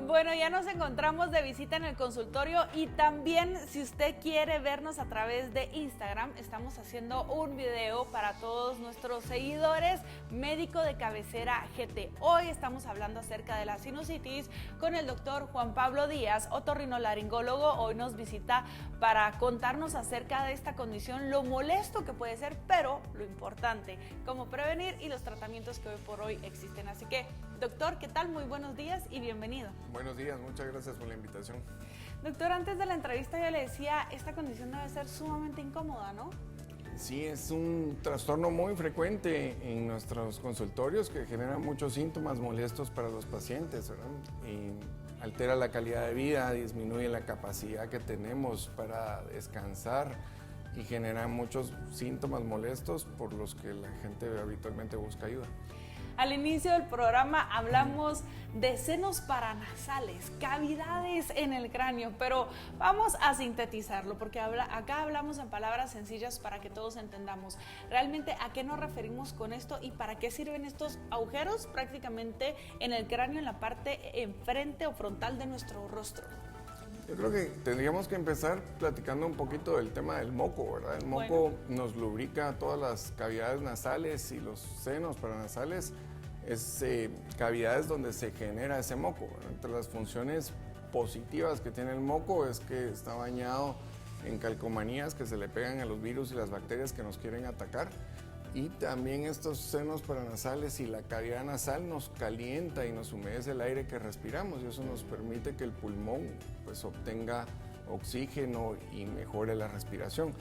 Bueno, ya nos encontramos de visita en el consultorio y también si usted quiere vernos a través de Instagram, estamos haciendo un video para todos nuestros seguidores, Médico de Cabecera GT. Hoy estamos hablando acerca de la sinusitis con el doctor Juan Pablo Díaz, otorrinolaringólogo. Hoy nos visita para contarnos acerca de esta condición, lo molesto que puede ser, pero lo importante, cómo prevenir y los tratamientos que hoy por hoy existen. Así que, doctor, ¿qué tal? Muy buenos días y bienvenido. Buenos días, muchas gracias por la invitación. Doctor, antes de la entrevista yo le decía, esta condición debe ser sumamente incómoda, ¿no? Sí, es un trastorno muy frecuente en nuestros consultorios que genera muchos síntomas molestos para los pacientes, ¿verdad? Y altera la calidad de vida, disminuye la capacidad que tenemos para descansar y genera muchos síntomas molestos por los que la gente habitualmente busca ayuda. Al inicio del programa hablamos de senos paranasales, cavidades en el cráneo, pero vamos a sintetizarlo porque acá hablamos en palabras sencillas para que todos entendamos realmente a qué nos referimos con esto y para qué sirven estos agujeros prácticamente en el cráneo, en la parte enfrente o frontal de nuestro rostro. Yo creo que tendríamos que empezar platicando un poquito del tema del moco, ¿verdad? El moco nos lubrica todas las cavidades nasales y los senos paranasales es cavidades donde se genera ese moco, ¿verdad? Entre las funciones positivas que tiene el moco es que está bañado en calcomanías que se le pegan a los virus y las bacterias que nos quieren atacar. Y también estos senos paranasales y la cavidad nasal nos calienta y nos humedece el aire que respiramos y eso nos permite que el pulmón pues obtenga oxígeno y mejore la respiración.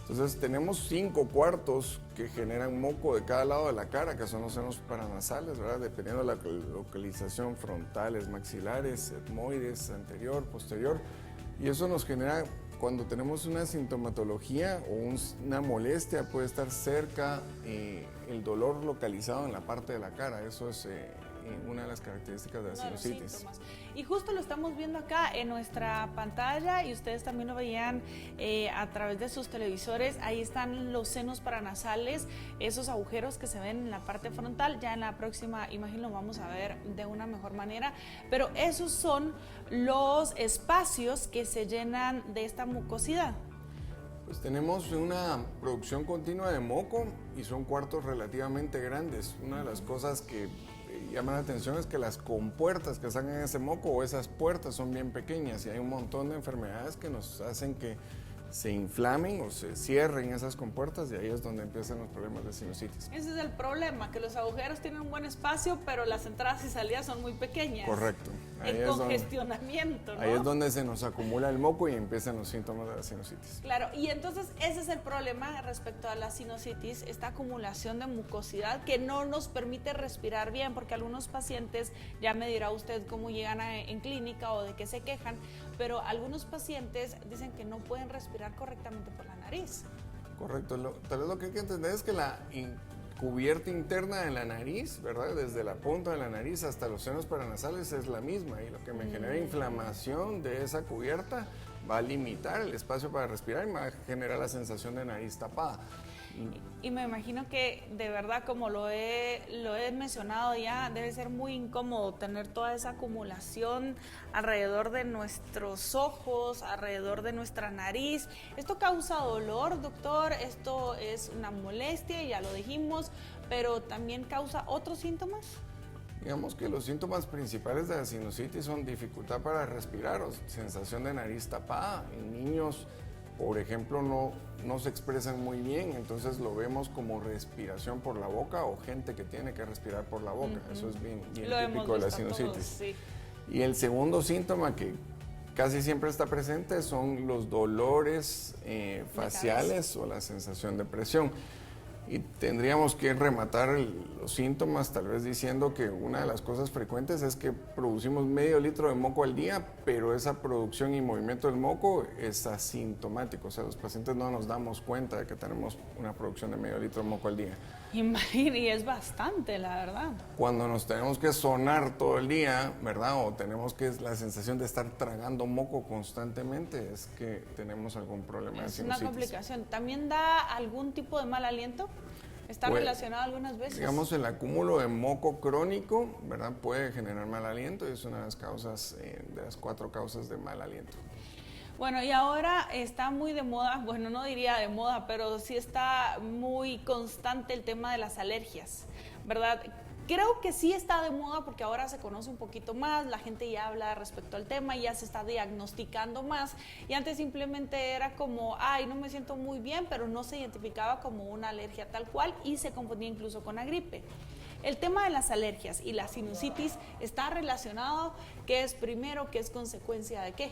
Entonces tenemos 5 cuartos que generan moco de cada lado de la cara, que son los senos paranasales, ¿verdad? Dependiendo de la localización, frontales, maxilares, etmoides, anterior, posterior, y eso nos genera. Cuando tenemos una sintomatología o una molestia, puede estar cerca el dolor localizado en la parte de la cara. Eso es una de las características de la sinusitis. Y justo lo estamos viendo acá en nuestra pantalla y ustedes también lo veían a través de sus televisores. Ahí están los senos paranasales, esos agujeros que se ven en la parte frontal. Ya en la próxima imagen lo vamos a ver de una mejor manera. Pero esos son los espacios que se llenan de esta mucosidad. Pues tenemos una producción continua de moco y son cuartos relativamente grandes. Una de las cosas que llama la atención es que las compuertas que sacan ese moco o esas puertas son bien pequeñas y hay un montón de enfermedades que nos hacen que se inflamen o se cierren esas compuertas y ahí es donde empiezan los problemas de sinusitis. Ese es el problema, que los agujeros tienen un buen espacio, pero las entradas y salidas son muy pequeñas. Correcto. El congestionamiento, ¿no? Ahí es donde se nos acumula el moco y empiezan los síntomas de la sinusitis. Claro, y entonces ese es el problema respecto a la sinusitis, esta acumulación de mucosidad que no nos permite respirar bien, porque algunos pacientes, ya me dirá usted cómo llegan en clínica o de qué se quejan, pero algunos pacientes dicen que no pueden respirar correctamente por la nariz. Correcto, tal vez lo que hay que entender es que la cubierta interna de la nariz, ¿verdad? Desde la punta de la nariz hasta los senos paranasales es la misma y lo que me genera inflamación de esa cubierta va a limitar el espacio para respirar y me va a generar la sensación de nariz tapada. Y me imagino que de verdad, como lo he mencionado ya, debe ser muy incómodo tener toda esa acumulación alrededor de nuestros ojos, alrededor de nuestra nariz. ¿Esto causa dolor, doctor? ¿Esto es una molestia? Ya lo dijimos, pero ¿también causa otros síntomas? Digamos que los síntomas principales de la sinusitis son dificultad para respirar o sensación de nariz tapada. En niños, por ejemplo, no se expresan muy bien, entonces lo vemos como respiración por la boca o gente que tiene que respirar por la boca. Eso es bien típico de la sinusitis. Todos, sí. Y el segundo síntoma que casi siempre está presente son los dolores faciales o la sensación de presión. Y tendríamos que rematar los síntomas tal vez diciendo que una de las cosas frecuentes es que producimos medio litro de moco al día, pero esa producción y movimiento del moco es asintomático, o sea, los pacientes no nos damos cuenta de que tenemos una producción de medio litro de moco al día. Y es bastante, la verdad. Cuando nos tenemos que sonar todo el día, ¿verdad? O tenemos que la sensación de estar tragando moco constantemente, es que tenemos algún problema de sinusitis. Es una complicación. ¿También da algún tipo de mal aliento? ¿Está relacionado algunas veces? Digamos, el acúmulo de moco crónico, ¿verdad? Puede generar mal aliento y es una de las causas, de las 4 causas de mal aliento. Bueno, y ahora está muy de moda, bueno, no diría de moda, pero sí está muy constante el tema de las alergias, ¿verdad? Creo que sí está de moda porque ahora se conoce un poquito más, la gente ya habla respecto al tema, ya se está diagnosticando más, y antes simplemente era como, ay, no me siento muy bien, pero no se identificaba como una alergia tal cual y se confundía incluso con la gripe. El tema de las alergias y la sinusitis está relacionado. ¿Qué es primero? ¿Qué es consecuencia de qué?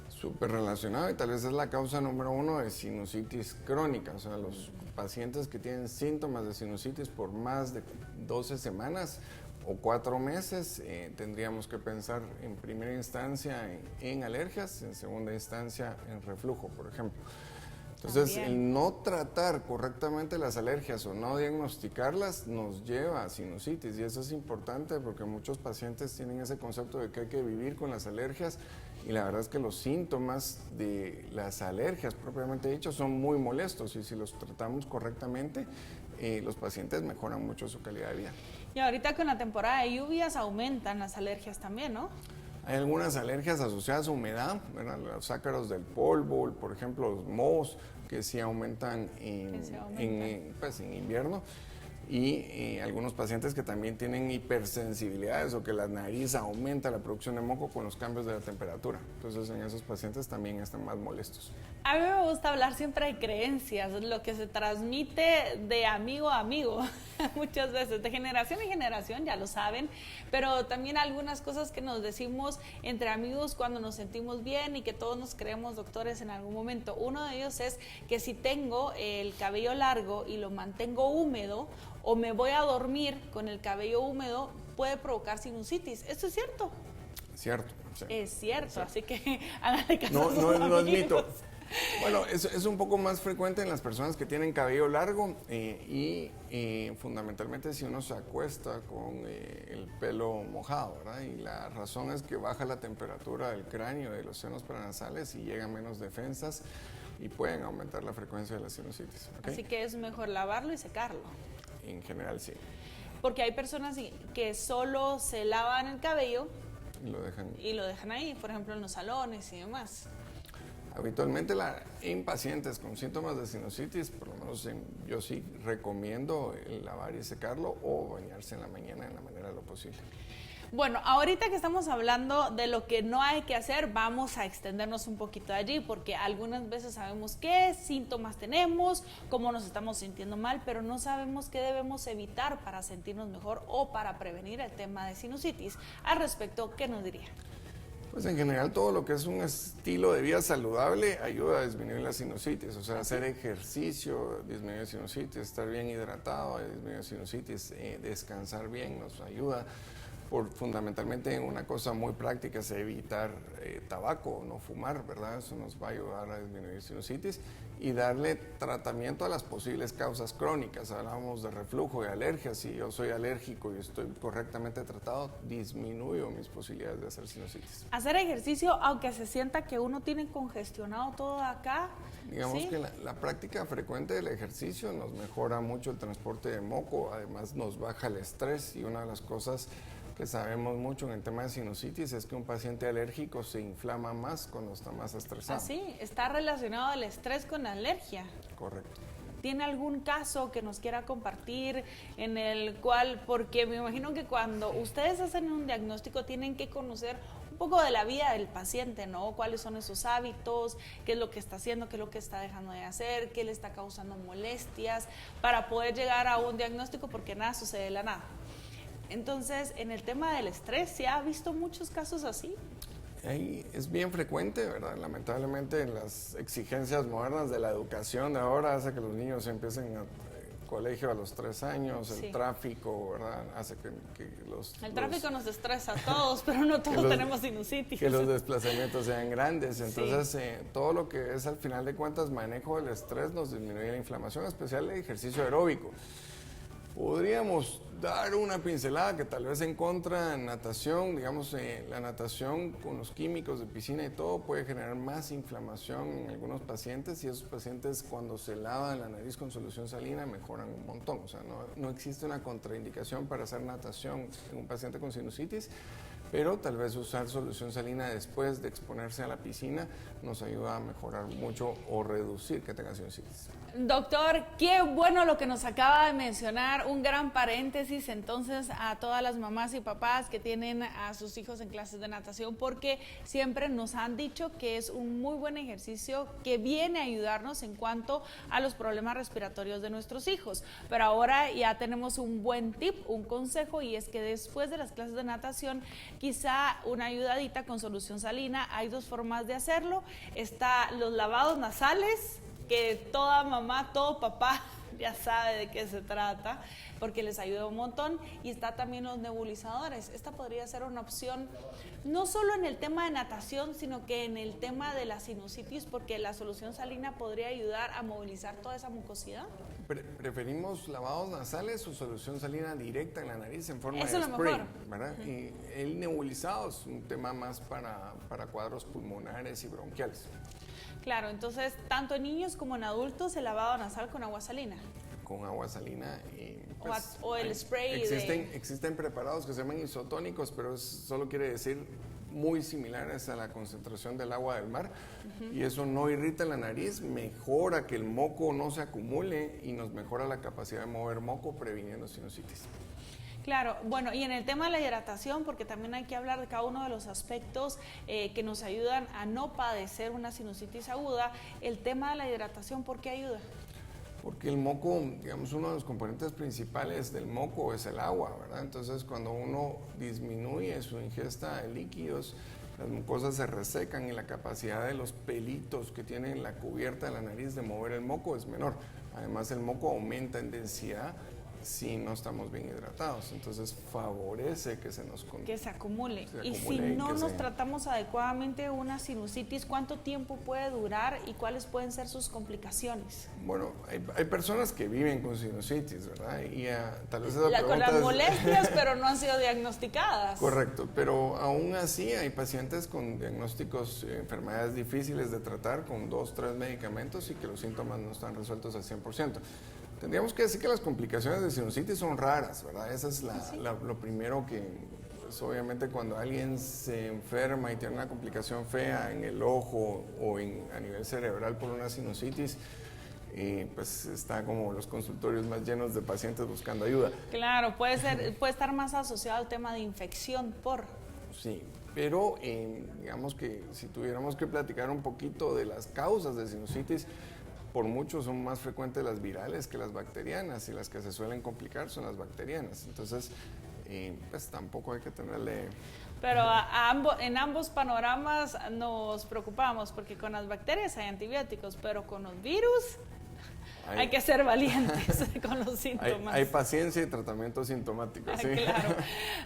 Súper relacionado y tal vez es la causa número 1 de sinusitis crónica, o sea, los pacientes que tienen síntomas de sinusitis por más de 12 semanas o 4 meses, tendríamos que pensar en primera instancia en alergias, en segunda instancia en reflujo, por ejemplo. Entonces, el no tratar correctamente las alergias o no diagnosticarlas nos lleva a sinusitis, y eso es importante porque muchos pacientes tienen ese concepto de que hay que vivir con las alergias, y la verdad es que los síntomas de las alergias propiamente dicho son muy molestos, y si los tratamos correctamente, los pacientes mejoran mucho su calidad de vida. Y ahorita con la temporada de lluvias aumentan las alergias también, ¿no? Hay algunas alergias asociadas a humedad, ¿verdad? Los ácaros del polvo, por ejemplo, los mohos, que sí aumentan en invierno. Y algunos pacientes que también tienen hipersensibilidades o que la nariz aumenta la producción de moco con los cambios de la temperatura. Entonces, en esos pacientes también están más molestos. A mí me gusta hablar siempre de creencias, lo que se transmite de amigo a amigo, muchas veces, de generación en generación, ya lo saben, pero también algunas cosas que nos decimos entre amigos cuando nos sentimos bien y que todos nos creemos doctores en algún momento. Uno de ellos es que si tengo el cabello largo y lo mantengo húmedo, o me voy a dormir con el cabello húmedo, puede provocar sinusitis. ¿Esto es cierto? Cierto. Sí. Es cierto, así que háganle caso no, a sus no es amigos. mito. Bueno, es un poco más frecuente en las personas que tienen cabello largo y fundamentalmente si uno se acuesta con el pelo mojado, ¿verdad? Y la razón es que baja la temperatura del cráneo, de los senos paranasales, y llegan menos defensas y pueden aumentar la frecuencia de la sinusitis. ¿Okay? Así que es mejor lavarlo y secarlo. En general, sí. Porque hay personas que solo se lavan el cabello y lo dejan ahí, por ejemplo en los salones y demás. Habitualmente en pacientes con síntomas de sinusitis, por lo menos yo sí recomiendo el lavar y secarlo o bañarse en la mañana en la manera de lo posible. Bueno, ahorita que estamos hablando de lo que no hay que hacer, vamos a extendernos un poquito allí, porque algunas veces sabemos qué síntomas tenemos, cómo nos estamos sintiendo mal, pero no sabemos qué debemos evitar para sentirnos mejor o para prevenir el tema de sinusitis. Al respecto, ¿qué nos diría? Pues en general todo lo que es un estilo de vida saludable ayuda a disminuir la sinusitis, o sea, hacer ejercicio disminuye sinusitis, estar bien hidratado disminuye sinusitis, descansar bien nos ayuda. Fundamentalmente una cosa muy práctica es evitar tabaco, no fumar, ¿verdad? Eso nos va a ayudar a disminuir sinusitis y darle tratamiento a las posibles causas crónicas. Hablábamos de reflujo y alergias. Si yo soy alérgico y estoy correctamente tratado, disminuyo mis posibilidades de hacer sinusitis. Hacer ejercicio, aunque se sienta que uno tiene congestionado todo acá. Digamos ¿sí? que la práctica frecuente del ejercicio nos mejora mucho el transporte de moco, además nos baja el estrés, y una de las cosas que sabemos mucho en el tema de sinusitis es que un paciente alérgico se inflama más cuando está más estresado. Ah, sí, está relacionado el estrés con la alergia. Correcto. ¿Tiene algún caso que nos quiera compartir en el cual, porque me imagino que cuando ustedes hacen un diagnóstico tienen que conocer un poco de la vida del paciente, ¿no? ¿Cuáles son esos hábitos? ¿Qué es lo que está haciendo? ¿Qué es lo que está dejando de hacer? ¿Qué le está causando molestias? Para poder llegar a un diagnóstico, porque nada sucede de la nada. Entonces, en el tema del estrés, ¿se ha visto muchos casos así? Es bien frecuente, ¿verdad? Lamentablemente las exigencias modernas de la educación de ahora hace que los niños empiecen a colegio a los 3 años, el tráfico, ¿verdad? Hace que El tráfico nos estresa a todos, pero no todos tenemos sinusitis. Que los desplazamientos sean grandes, entonces todo lo que es al final de cuentas manejo del estrés nos disminuye la inflamación, especial el ejercicio aeróbico. Podríamos dar una pincelada que tal vez en contra natación, digamos, la natación con los químicos de piscina y todo puede generar más inflamación en algunos pacientes, y esos pacientes cuando se lavan la nariz con solución salina mejoran un montón. O sea, no existe una contraindicación para hacer natación en un paciente con sinusitis, pero tal vez usar solución salina después de exponerse a la piscina nos ayuda a mejorar mucho o reducir que tenga sinusitis. Doctor, qué bueno lo que nos acaba de mencionar, un gran paréntesis entonces a todas las mamás y papás que tienen a sus hijos en clases de natación, porque siempre nos han dicho que es un muy buen ejercicio que viene a ayudarnos en cuanto a los problemas respiratorios de nuestros hijos. Pero ahora ya tenemos un buen tip, un consejo, y es que después de las clases de natación, quizá una ayudadita con solución salina. Hay dos formas de hacerlo. Está los lavados nasales, que toda mamá, todo papá ya sabe de qué se trata, porque les ayuda un montón. Y está también los nebulizadores. Esta podría ser una opción, no solo en el tema de natación, sino que en el tema de la sinusitis, porque la solución salina podría ayudar a movilizar toda esa mucosidad. Preferimos lavados nasales o solución salina directa en la nariz en forma Eso de es lo spray, mejor. ¿verdad? Y el nebulizado es un tema más para cuadros pulmonares y bronquiales. Claro, entonces tanto en niños como en adultos el lavado nasal con agua salina. Con agua salina y pues, o el spray. Existen preparados que se llaman isotónicos, pero solo quiere decir muy similares a la concentración del agua del mar, y eso no irrita la nariz, mejora que el moco no se acumule y nos mejora la capacidad de mover moco, previniendo sinusitis. Claro, bueno, y en el tema de la hidratación, porque también hay que hablar de cada uno de los aspectos que nos ayudan a no padecer una sinusitis aguda. El tema de la hidratación, ¿por qué ayuda? Porque el moco, digamos, uno de los componentes principales del moco es el agua, ¿verdad? Entonces, cuando uno disminuye su ingesta de líquidos, las mucosas se resecan y la capacidad de los pelitos que tiene la cubierta de la nariz de mover el moco es menor. Además, el moco aumenta en densidad si no estamos bien hidratados, entonces favorece que se nos acumule. Y si no nos tratamos adecuadamente una sinusitis, ¿cuánto tiempo puede durar y cuáles pueden ser sus complicaciones? Bueno, hay personas que viven con sinusitis, ¿verdad? Y tal vez con las molestias, pero no han sido diagnosticadas. Correcto, pero aún así hay pacientes con diagnósticos, enfermedades difíciles de tratar con 2 o 3 medicamentos y que los síntomas no están resueltos al 100%. Tendríamos que decir que las complicaciones de sinusitis son raras, ¿verdad? Esa es lo primero que, pues, obviamente cuando alguien se enferma y tiene una complicación fea en el ojo o a nivel cerebral por una sinusitis, pues está como los consultorios más llenos de pacientes buscando ayuda. Claro, puede estar más asociado al tema de infección Sí, pero digamos que si tuviéramos que platicar un poquito de las causas de sinusitis, por mucho son más frecuentes las virales que las bacterianas, y las que se suelen complicar son las bacterianas. Entonces, pues tampoco hay que tenerle... Pero en ambos panoramas nos preocupamos, porque con las bacterias hay antibióticos, pero con los virus hay que ser valientes con los síntomas. Hay paciencia y tratamiento sintomático, sí. Claro.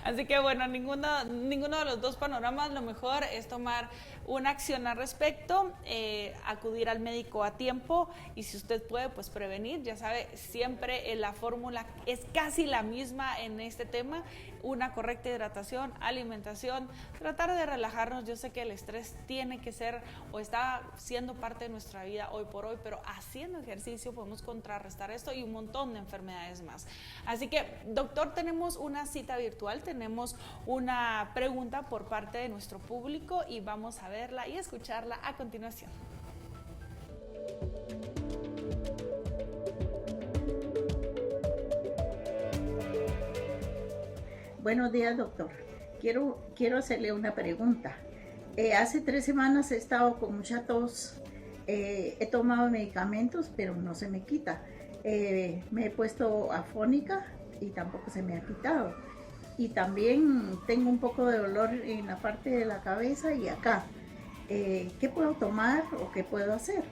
Así que bueno, ninguno de los dos panoramas, lo mejor es tomar una acción al respecto, acudir al médico a tiempo, y si usted puede, pues prevenir. Ya sabe, siempre la fórmula es casi la misma en este tema: una correcta hidratación, alimentación, tratar de relajarnos. Yo sé que el estrés tiene que ser o está siendo parte de nuestra vida hoy por hoy, pero haciendo ejercicio podemos contrarrestar esto y un montón de enfermedades más. Así que, doctor, tenemos una cita virtual, tenemos una pregunta por parte de nuestro público y vamos a verla y escucharla a continuación. Buenos días, doctor. Quiero hacerle una pregunta. Hace 3 semanas he estado con mucha tos. He tomado medicamentos, pero no se me quita. Me he puesto afónica y tampoco se me ha quitado. Y también tengo un poco de dolor en la parte de la cabeza y acá. ¿Qué puedo tomar o qué puedo hacer?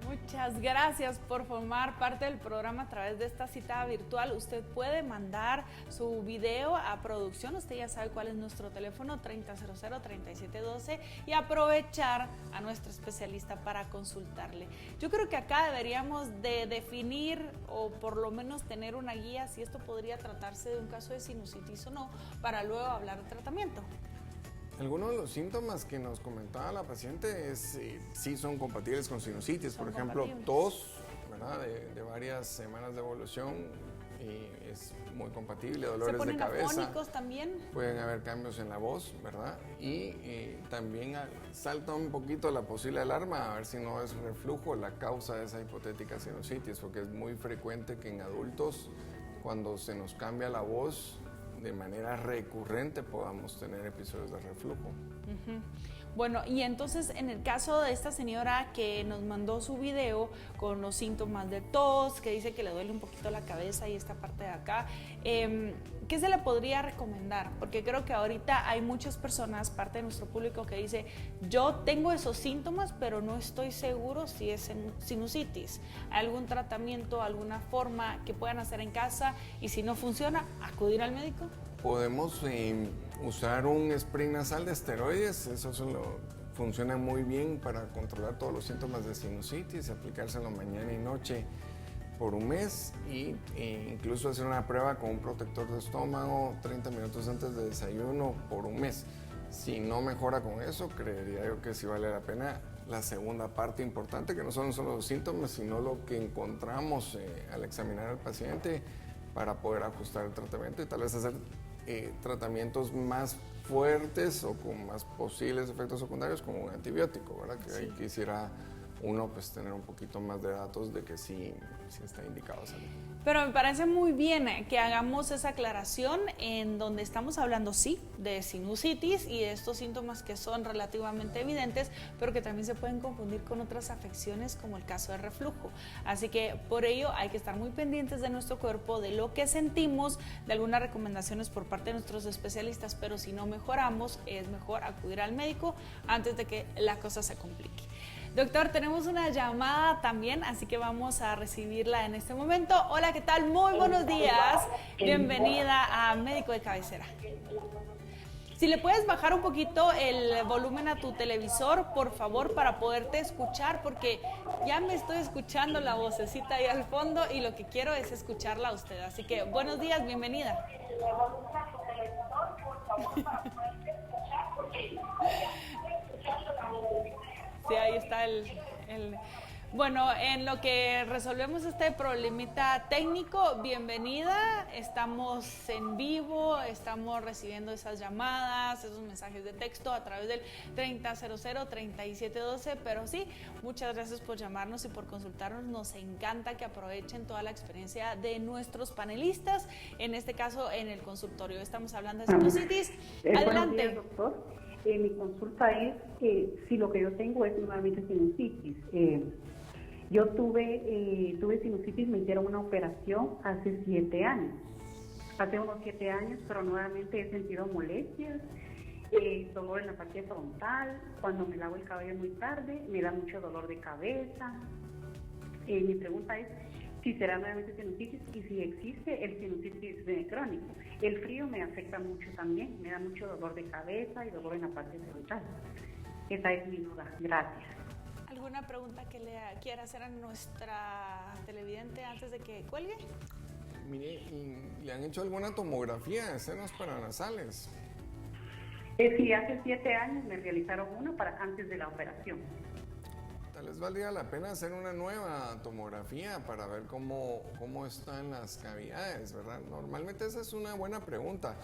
Muchas muchas gracias por formar parte del programa a través de esta cita virtual. Usted puede mandar su video a producción, usted ya sabe cuál es nuestro teléfono, 3000-3712, y aprovechar a nuestro especialista para consultarle. Yo creo que acá deberíamos de definir o por lo menos tener una guía si esto podría tratarse de un caso de sinusitis o no, para luego hablar de tratamiento. Algunos de los síntomas que nos comentaba la paciente es sí son compatibles con sinusitis, por ejemplo, tos, ¿verdad? De varias semanas de evolución, es muy compatible, dolores de cabeza. ¿Se ponen afónicos también? Pueden haber cambios en la voz, ¿verdad? Y también salta un poquito la posible alarma a ver si no es reflujo la causa de esa hipotética sinusitis, porque es muy frecuente que en adultos, cuando se nos cambia la voz de manera recurrente, podamos tener episodios de reflujo. Bueno, y entonces en el caso de esta señora que nos mandó su video con los síntomas de tos, que dice que le duele un poquito la cabeza y esta parte de acá, ¿qué se le podría recomendar? Porque creo que ahorita hay muchas personas, parte de nuestro público, que dice, yo tengo esos síntomas, pero no estoy seguro si es sinusitis. ¿Algún tratamiento, alguna forma que puedan hacer en casa? Y si no funciona, acudir al médico. Podemos usar un spray nasal de esteroides, eso funciona muy bien para controlar todos los síntomas de sinusitis, aplicárselo mañana y noche por un mes e incluso hacer una prueba con un protector de estómago 30 minutos antes de desayuno por un mes. Si no mejora con eso, creería yo que sí vale la pena la segunda parte importante, que no son solo los síntomas, sino lo que encontramos al examinar al paciente para poder ajustar el tratamiento y tal vez hacer tratamientos más fuertes o con más posibles efectos secundarios como un antibiótico, ¿verdad? Que ahí quisiera uno pues tener un poquito más de datos de que sí está indicado hacerlo. Pero me parece muy bien que hagamos esa aclaración en donde estamos hablando, sí, de sinusitis y de estos síntomas que son relativamente evidentes, pero que también se pueden confundir con otras afecciones como el caso de reflujo. Así que por ello hay que estar muy pendientes de nuestro cuerpo, de lo que sentimos, de algunas recomendaciones por parte de nuestros especialistas, pero si no mejoramos, es mejor acudir al médico antes de que la cosa se complique. Doctor, tenemos una llamada también, así que vamos a recibirla en este momento. Hola, ¿qué tal? Muy buenos días. Bienvenida a Médico de Cabecera. Si le puedes bajar un poquito el volumen a tu televisor, por favor, para poderte escuchar, porque ya me estoy escuchando la vocecita ahí al fondo y lo que quiero es escucharla a usted. Así que, buenos días, bienvenida. Sí, ahí está Bueno, en lo que resolvemos este problemita técnico, bienvenida. Estamos en vivo, estamos recibiendo esas llamadas, esos mensajes de texto a través del 3000-3712. Pero sí, muchas gracias por llamarnos y por consultarnos. Nos encanta que aprovechen toda la experiencia de nuestros panelistas, en este caso en el consultorio. Estamos hablando de sinusitis. Adelante. Buenos días, doctor. Mi consulta es que si lo que yo tengo es nuevamente sinusitis. Yo tuve sinusitis, me hicieron una operación hace 7 años. Hace unos 7 años, pero nuevamente he sentido molestias, dolor en la parte frontal. Cuando me lavo el cabello muy tarde, me da mucho dolor de cabeza. Mi pregunta es si será nuevamente sinusitis y si existe el sinusitis crónico. El frío me afecta mucho también, me da mucho dolor de cabeza y dolor en la parte frontal. Esa es mi duda. Gracias. ¿Alguna pregunta que le quiera hacer a nuestra televidente antes de que cuelgue? Mire, ¿le han hecho alguna tomografía de senos paranasales? Sí, hace 7 años me realizaron una antes de la operación. Tal vez valdría la pena hacer una nueva tomografía para ver cómo están las cavidades, ¿verdad? Normalmente esa es una buena pregunta.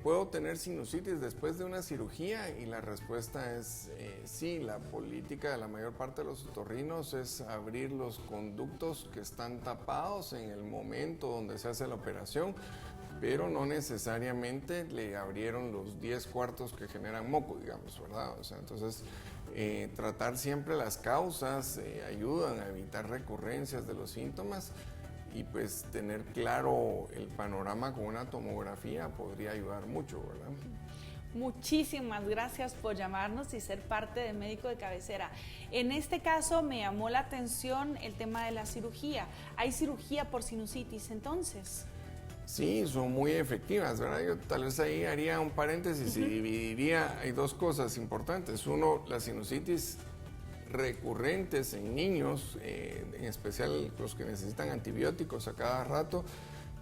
¿Puedo tener sinusitis después de una cirugía? Y la respuesta es sí. La política de la mayor parte de los otorrinos es abrir los conductos que están tapados en el momento donde se hace la operación, pero no necesariamente le abrieron los 10 cuartos que generan moco, digamos, ¿verdad? O sea, entonces, tratar siempre las causas ayudan a evitar recurrencias de los síntomas y pues tener claro el panorama con una tomografía podría ayudar mucho, ¿verdad? Muchísimas gracias por llamarnos y ser parte de Médico de Cabecera. En este caso me llamó la atención el tema de la cirugía. ¿Hay cirugía por sinusitis entonces? Sí, son muy efectivas, ¿verdad? Yo tal vez ahí haría un paréntesis y dividiría, hay dos cosas importantes. Uno, las sinusitis recurrentes en niños, en especial los que necesitan antibióticos a cada rato,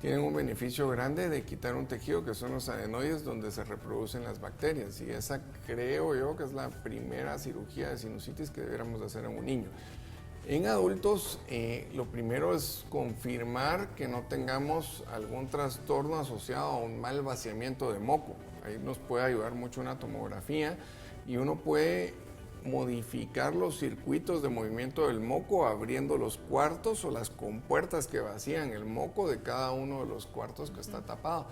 tienen un beneficio grande de quitar un tejido que son los adenoides donde se reproducen las bacterias, y esa creo yo que es la primera cirugía de sinusitis que deberíamos hacer en un niño. En adultos, lo primero es confirmar que no tengamos algún trastorno asociado a un mal vaciamiento de moco. Ahí nos puede ayudar mucho una tomografía, y uno puede modificar los circuitos de movimiento del moco abriendo los cuartos o las compuertas que vacían el moco de cada uno de los cuartos que está tapado.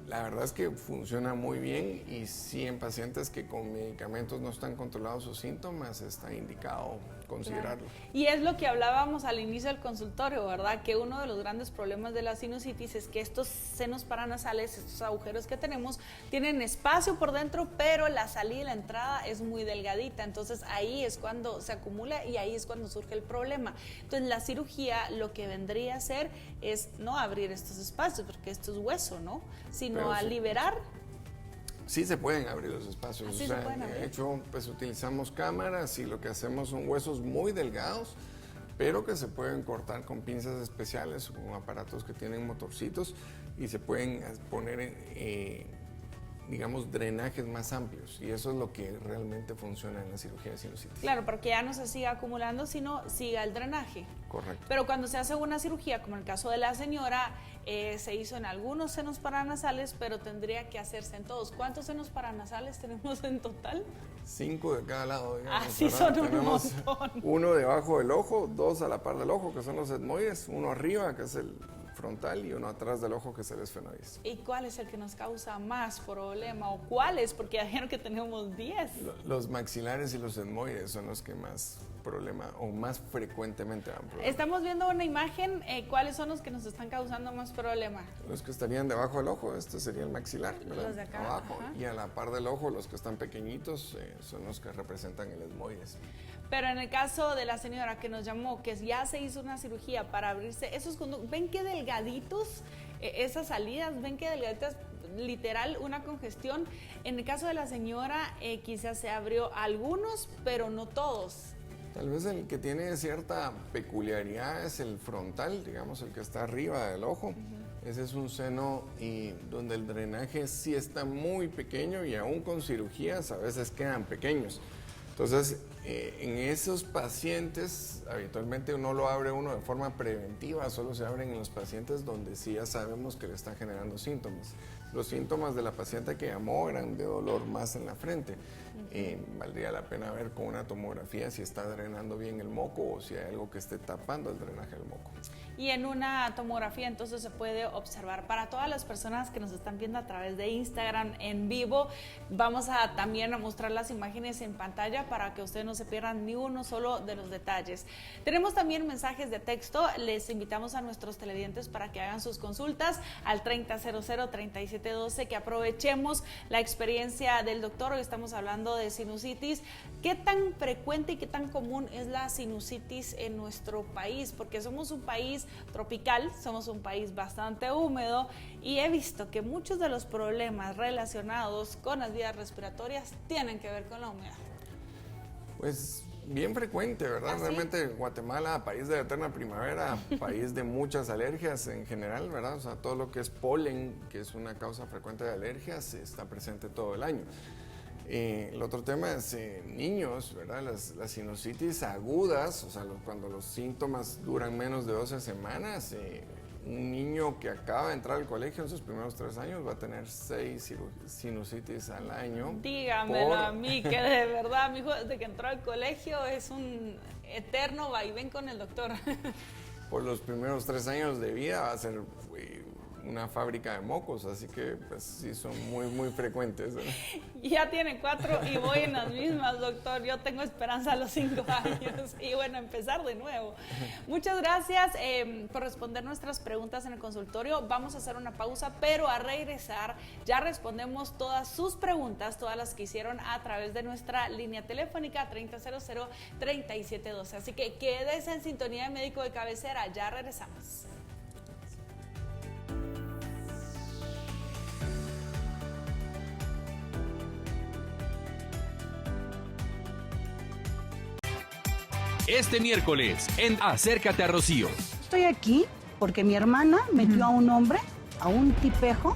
La verdad es que funciona muy bien, y sí, en pacientes que con medicamentos no están controlados sus síntomas está indicado considerarlo. Claro. Y es lo que hablábamos al inicio del consultorio, ¿verdad? Que uno de los grandes problemas de la sinusitis es que estos senos paranasales, estos agujeros que tenemos, tienen espacio por dentro, pero la salida y la entrada es muy delgadita. Entonces ahí es cuando se acumula y ahí es cuando surge el problema. Entonces la cirugía lo que vendría a hacer es no abrir estos espacios, porque esto es hueso, ¿no? Sino a liberar. Sí se pueden abrir los espacios. Así se pueden abrir. De hecho, pues utilizamos cámaras y lo que hacemos son huesos muy delgados, pero que se pueden cortar con pinzas especiales o con aparatos que tienen motorcitos, y se pueden poner, digamos, drenajes más amplios, y eso es lo que realmente funciona en la cirugía de sinusitis. Claro, porque ya no se siga acumulando, sino siga el drenaje. Correcto. Pero cuando se hace una cirugía, como en el caso de la señora, se hizo en algunos senos paranasales, pero tendría que hacerse en todos. ¿Cuántos senos paranasales tenemos en total? 5 de cada lado, digamos. Así ¿verdad? son un Tenemos montón. uno debajo del ojo, 2 a la par del ojo, que son los etmoides, uno arriba, que es el frontal, y uno atrás del ojo, que es el esfenoides. ¿Y cuál es el que nos causa más problema? ¿O cuáles? Porque ya dijeron que tenemos 10. Los maxilares y los etmoides son los que más problema o más frecuentemente dan problema. Estamos viendo una imagen, ¿cuáles son los que nos están causando más problema? Los que estarían debajo del ojo, este sería el maxilar, ¿verdad? Los de acá, abajo, ajá. Y a la par del ojo, los que están pequeñitos son los que representan el etmoides. Pero en el caso de la señora que nos llamó, que ya se hizo una cirugía para abrirse esos conductos, ven qué delgaditos esas salidas, ven qué delgaditas, literal una congestión. En el caso de la señora, quizás se abrió algunos, pero no todos. Tal vez el que tiene cierta peculiaridad es el frontal, digamos, el que está arriba del ojo. Ese es un seno donde el drenaje sí está muy pequeño, y aún con cirugías a veces quedan pequeños. Entonces, en esos pacientes, habitualmente uno lo abre de forma preventiva, solo se abren en los pacientes donde sí ya sabemos que le está generando síntomas. Los síntomas de la paciente que llamó eran de dolor más en la frente. Valdría la pena ver con una tomografía si está drenando bien el moco o si hay algo que esté tapando el drenaje del moco. Y en una tomografía entonces se puede observar. Para todas las personas que nos están viendo a través de Instagram en vivo, vamos a también a mostrar las imágenes en pantalla para que ustedes no se pierdan ni uno solo de los detalles. Tenemos también mensajes de texto. Les invitamos a nuestros televidentes para que hagan sus consultas al 3000-3712, que aprovechemos la experiencia del doctor. Hoy estamos hablando de sinusitis. ¿Qué tan frecuente y qué tan común es la sinusitis en nuestro país? Porque somos un país tropical, somos un país bastante húmedo, y he visto que muchos de los problemas relacionados con las vías respiratorias tienen que ver con la humedad. Pues bien frecuente, ¿verdad? ¿Ah, sí? Realmente Guatemala, país de eterna primavera, país de muchas alergias en general, ¿verdad? O sea, todo lo que es polen, que es una causa frecuente de alergias, está presente todo el año. El otro tema es niños, ¿verdad? Las sinusitis agudas, o sea, cuando los síntomas duran menos de 12 semanas, un niño que acaba de entrar al colegio en sus primeros 3 años va a tener 6 sinusitis al año. Dígamelo a mí, que de verdad mi hijo desde que entró al colegio es un eterno vaivén con el doctor. Por los primeros 3 años de vida va a ser una fábrica de mocos, así que pues sí son muy frecuentes, ¿no? Ya tiene 4 y voy en las mismas, doctor. Yo tengo esperanza a los 5 años y bueno, empezar de nuevo. Muchas gracias por responder nuestras preguntas en el consultorio. Vamos a hacer una pausa, pero a regresar ya respondemos todas sus preguntas, todas las que hicieron a través de nuestra línea telefónica 3000-3712. Así que quédese en sintonía de Médico de Cabecera, ya regresamos. Este miércoles en Acércate a Rocío. Estoy aquí porque mi hermana metió a un hombre, a un tipejo,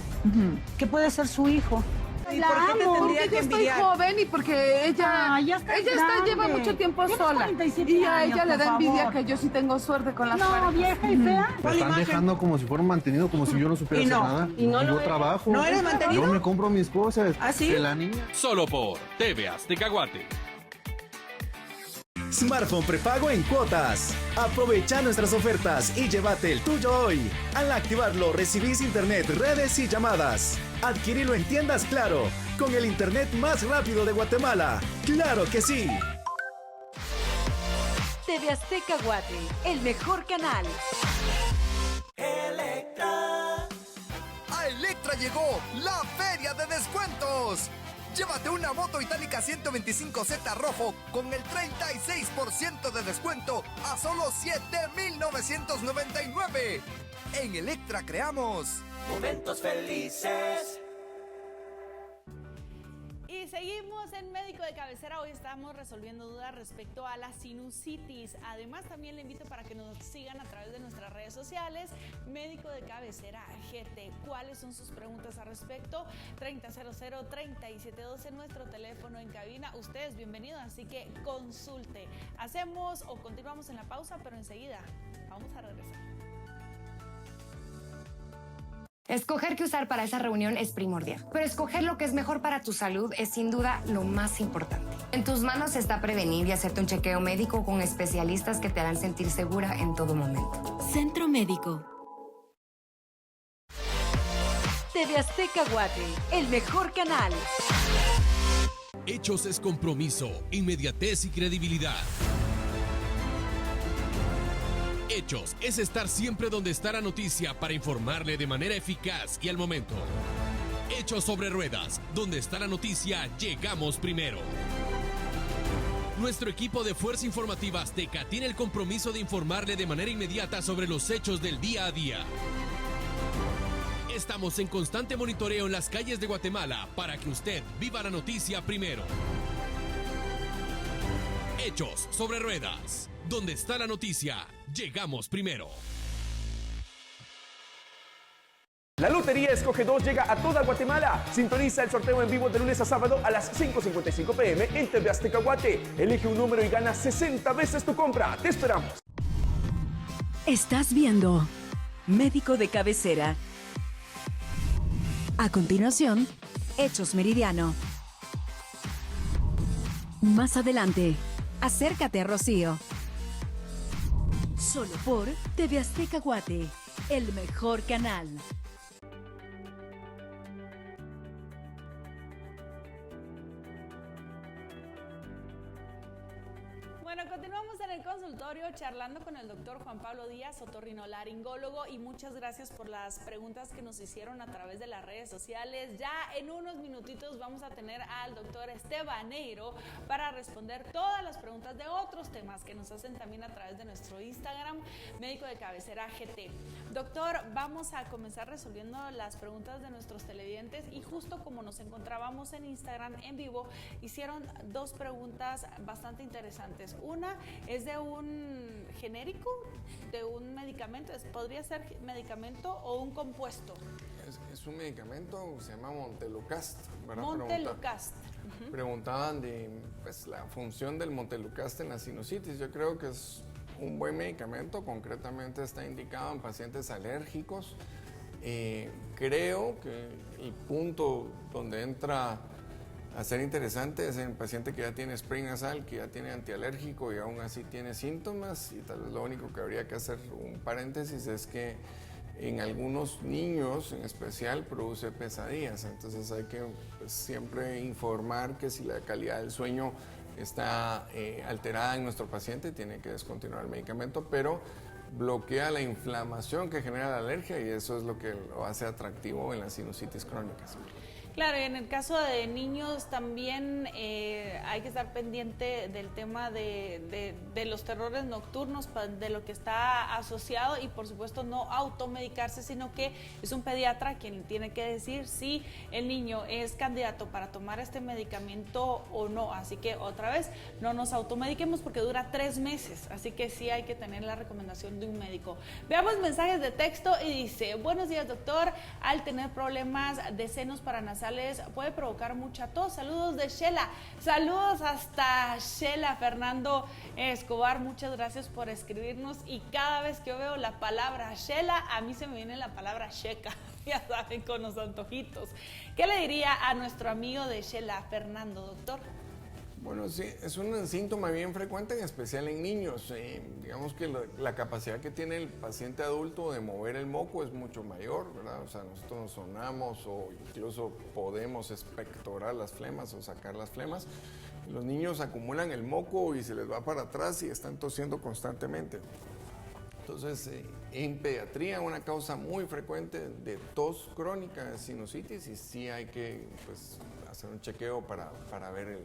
que puede ser su hijo. ¿Y por qué te tendría que envidiar? Yo estoy joven y porque ella lleva mucho tiempo sola. Y a ella le da envidia que yo sí tengo suerte con las parejas. No, vieja y fea. Me están dejando como si fuera un mantenido, como si yo no supiera hacer nada. Y no yo trabajo. ¿No eres mantenido? Yo me compro mis cosas. ¿Ah, sí? De la niña. Solo por TV Azteca Guate. Smartphone prepago en cuotas. Aprovecha nuestras ofertas y llévate el tuyo hoy. Al activarlo recibís internet, redes y llamadas. Adquirilo en tiendas Claro, con el internet más rápido de Guatemala. ¡Claro que sí! TV Azteca Guate, el mejor canal. A Electra llegó la feria de descuentos. Llévate una moto itálica 125Z rojo con el 36% de descuento a solo $7,999. En Electra creamos momentos felices. Y seguimos en Médico de Cabecera. Hoy estamos resolviendo dudas respecto a la sinusitis. Además, también le invito para que nos sigan a través de nuestras redes sociales. Médico de Cabecera GT. ¿Cuáles son sus preguntas al respecto? 3000-3712, nuestro teléfono en cabina. Usted es bienvenido, así que consulte. Hacemos o continuamos en la pausa, pero enseguida vamos a regresar. Escoger qué usar para esa reunión es primordial, pero escoger lo que es mejor para tu salud es sin duda lo más importante. En tus manos está prevenir y hacerte un chequeo médico con especialistas que te harán sentir segura en todo momento. Centro Médico. TV Azteca Guate, el mejor canal. Hechos es compromiso, inmediatez y credibilidad. Hechos es estar siempre donde está la noticia para informarle de manera eficaz y al momento. Hechos sobre ruedas, donde está la noticia, llegamos primero. Nuestro equipo de Fuerza Informativa Azteca tiene el compromiso de informarle de manera inmediata sobre los hechos del día a día. Estamos en constante monitoreo en las calles de Guatemala para que usted viva la noticia primero. Hechos sobre ruedas. Donde está la noticia, llegamos primero. La Lotería Escoge 2 llega a toda Guatemala. Sintoniza el sorteo en vivo de lunes a sábado a las 5:55 p.m. en TV Azteca Guate. Elige un número y gana 60 veces tu compra. ¡Te esperamos! Estás viendo Médico de Cabecera. A continuación, Hechos Meridiano. Más adelante, Acércate a Rocío. Solo por TV Azteca Guate, el mejor canal. Bueno, continuamos en el consultorio charlando con el doctor Juan Pablo Díaz, otorrinolaringólogo, y muchas gracias por las preguntas que nos hicieron a través de las redes sociales. Ya en unos minutitos vamos a tener al doctor Estebaneiro para responder todas las preguntas de otros temas que nos hacen también a través de nuestro Instagram, Médico de Cabecera GT. Doctor, vamos a comenzar resolviendo las preguntas de nuestros televidentes, y justo como nos encontrábamos en Instagram en vivo, hicieron dos preguntas bastante interesantes. Una es de un genérico, de un medicamento. ¿Podría ser medicamento o un compuesto? Es un medicamento, se llama Montelukast, ¿verdad? Montelukast. Preguntaban de la función del Montelukast en la sinusitis. Yo creo que es un buen medicamento, concretamente está indicado en pacientes alérgicos. Creo que el punto donde entra a ser interesante es en el paciente que ya tiene spray nasal, que ya tiene antialérgico y aún así tiene síntomas, y tal vez lo único que habría que hacer un paréntesis es que en algunos niños en especial produce pesadillas. Entonces hay que pues, siempre informar que si la calidad del sueño está alterada en nuestro paciente, tiene que descontinuar el medicamento, pero bloquea la inflamación que genera la alergia y eso es lo que lo hace atractivo en las sinusitis crónicas. Claro, y en el caso de niños también hay que estar pendiente del tema de los terrores nocturnos, de lo que está asociado y por supuesto no automedicarse, sino que es un pediatra quien tiene que decir si el niño es candidato para tomar este medicamento o no. Así que otra vez, no nos automediquemos porque dura 3 meses, así que sí hay que tener la recomendación de un médico. Veamos mensajes de texto y dice: buenos días, doctor, al tener problemas de senos paranasales puede provocar mucha tos. Saludos de Shela. Saludos hasta Shela. Fernando Escobar, muchas gracias por escribirnos y cada vez que yo veo la palabra Shela, a mí se me viene la palabra checa, ya saben, con los antojitos. ¿Qué le diría a nuestro amigo de Shela, Fernando, doctor? Bueno, sí, es un síntoma bien frecuente, en especial en niños. Digamos que la capacidad que tiene el paciente adulto de mover el moco es mucho mayor, ¿verdad? O sea, nosotros nos sonamos o incluso podemos expectorar las flemas o sacar las flemas. Los niños acumulan el moco y se les va para atrás y están tosiendo constantemente. Entonces, en pediatría, una causa muy frecuente de tos crónica de sinusitis y sí hay que pues, hacer un chequeo para ver el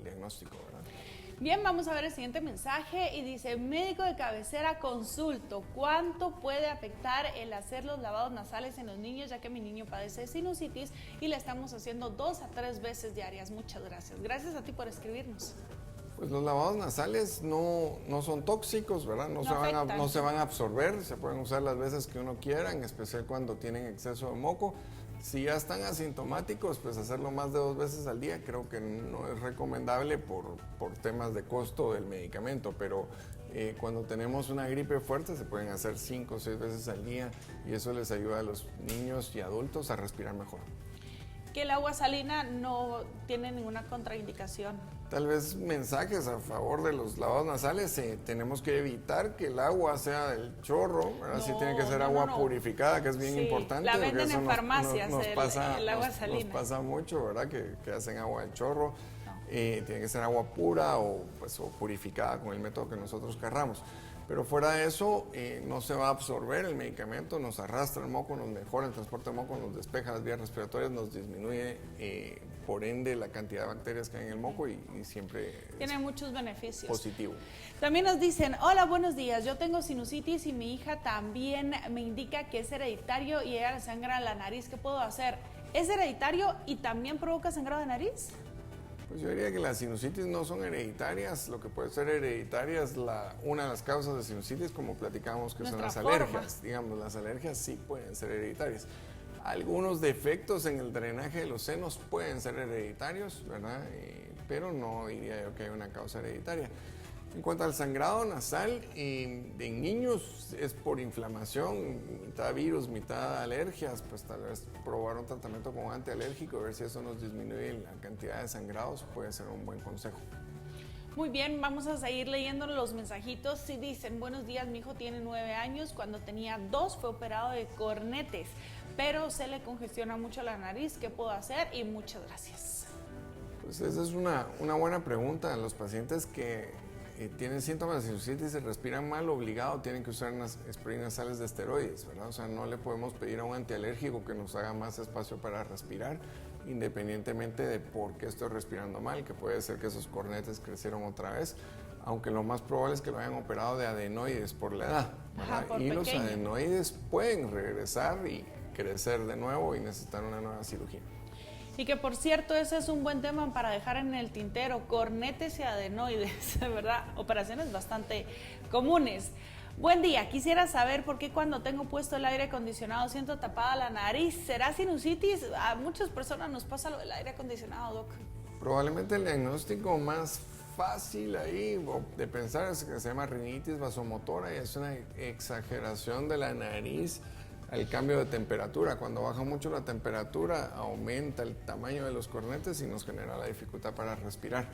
diagnóstico, ¿verdad? Bien, vamos a ver el siguiente mensaje y dice: médico de cabecera, consulto, ¿cuánto puede afectar el hacer los lavados nasales en los niños, ya que mi niño padece de sinusitis y le estamos haciendo 2 a 3 veces diarias? Muchas gracias. Gracias a ti por escribirnos. Pues los lavados nasales no son tóxicos, ¿verdad? No se van a absorber, se pueden usar las veces que uno quiera, en especial cuando tienen exceso de moco. Si ya están asintomáticos, pues hacerlo más de 2 veces al día creo que no es recomendable por temas de costo del medicamento, pero cuando tenemos una gripe fuerte se pueden hacer 5 o 6 veces al día y eso les ayuda a los niños y adultos a respirar mejor. Que el agua salina no tiene ninguna contraindicación. Tal vez mensajes a favor de los lavados nasales, tenemos que evitar que el agua sea del chorro, ¿verdad? Sí tiene que ser agua purificada, que es bien importante. La venden en farmacias, el agua salina. Nos pasa mucho, ¿verdad? Que hacen agua del chorro, tiene que ser agua pura o purificada con el método que nosotros querramos. Pero fuera de eso, no se va a absorber el medicamento, nos arrastra el moco, nos mejora el transporte de moco, nos despeja las vías respiratorias, nos disminuye, por ende, la cantidad de bacterias que hay en el moco y siempre tiene muchos beneficios. Positivo. También nos dicen: hola, buenos días, yo tengo sinusitis y mi hija también me indica que es hereditario y ella le sangra la nariz. ¿Qué puedo hacer? ¿Es hereditario y también provoca sangrado de nariz? Pues yo diría que las sinusitis no son hereditarias. Lo que puede ser hereditaria es una de las causas de sinusitis, como platicábamos, que son las alergias. Digamos, las alergias sí pueden ser hereditarias. Algunos defectos en el drenaje de los senos pueden ser hereditarios, ¿verdad? Pero no diría yo que hay una causa hereditaria. En cuanto al sangrado nasal, en niños es por inflamación, mitad virus, mitad alergias, pues tal vez probar un tratamiento con antialérgico, ver si eso nos disminuye la cantidad de sangrados, puede ser un buen consejo. Muy bien, vamos a seguir leyendo los mensajitos. Si dicen: buenos días, mi hijo tiene 9 años, cuando tenía 2 fue operado de cornetes, pero se le congestiona mucho la nariz, ¿qué puedo hacer? Y muchas gracias. Pues esa es una buena pregunta. A los pacientes que tienen síntomas de sinusitis y respiran mal, obligado tienen que usar unas sprays nasales de esteroides, ¿verdad? O sea, no le podemos pedir a un antialérgico que nos haga más espacio para respirar, independientemente de por qué estoy respirando mal, que puede ser que esos cornetes crecieron otra vez, aunque lo más probable es que lo hayan operado de adenoides por la edad, ¿verdad? Y los adenoides pueden regresar y crecer de nuevo y necesitar una nueva cirugía. Y que, por cierto, ese es un buen tema para dejar en el tintero: cornetes y adenoides, ¿verdad? Operaciones bastante comunes. Buen día, quisiera saber por qué cuando tengo puesto el aire acondicionado siento tapada la nariz. ¿Será sinusitis? A muchas personas nos pasa lo del aire acondicionado, Doc. Probablemente el diagnóstico más fácil ahí de pensar es que se llama rinitis vasomotora y es una exageración de la nariz al cambio de temperatura. Cuando baja mucho la temperatura, aumenta el tamaño de los cornetes y nos genera la dificultad para respirar.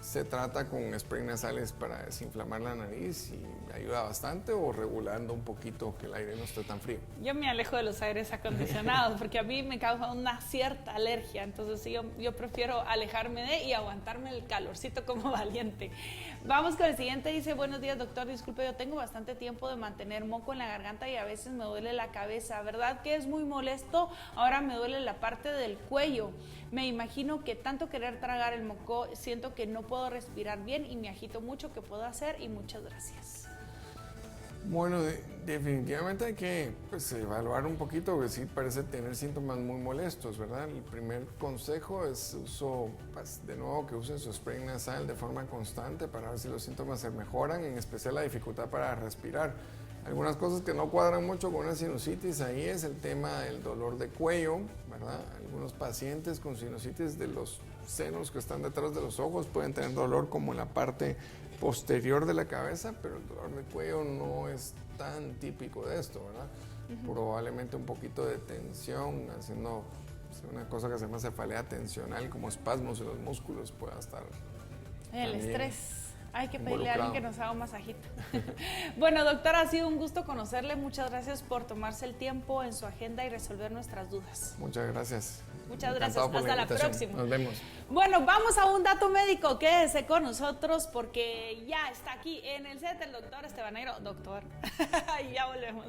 Se trata con spray nasales para desinflamar la nariz y ayuda bastante, o regulando un poquito que el aire no esté tan frío. Yo me alejo de los aires acondicionados porque a mí me causa una cierta alergia, entonces yo prefiero alejarme de y aguantarme el calorcito como valiente. Vamos con el siguiente, dice: buenos días doctor, disculpe, yo tengo bastante tiempo de mantener moco en la garganta y a veces me duele la cabeza, ¿verdad que es muy molesto? Ahora me duele la parte del cuello, me imagino que tanto querer tragar el moco, siento que no puedo respirar bien y me agito mucho. ¿Qué puedo hacer? Y muchas gracias. Bueno, definitivamente hay que evaluar un poquito, porque sí parece tener síntomas muy molestos, ¿verdad? El primer consejo es de nuevo, que usen su spray nasal de forma constante para ver si los síntomas se mejoran, en especial la dificultad para respirar. Algunas cosas que no cuadran mucho con una sinusitis ahí es el tema del dolor de cuello, ¿verdad? Algunos pacientes con sinusitis de los senos que están detrás de los ojos pueden tener dolor como en la parte posterior de la cabeza, pero el dolor de cuello no es tan típico de esto, ¿verdad? Probablemente un poquito de tensión, haciendo una cosa que se llama cefalea tensional, como espasmos en los músculos, pueda estar. El estrés. Hay que pedirle a alguien que nos haga un masajito. Bueno, doctora, ha sido un gusto conocerle. Muchas gracias por tomarse el tiempo en su agenda y resolver nuestras dudas. Muchas gracias. Muchas gracias. Hasta la próxima. Nos vemos. Bueno, vamos a un dato médico. Quédese con nosotros porque ya está aquí en el set el doctor Esteban Negro. Doctor, ya volvemos.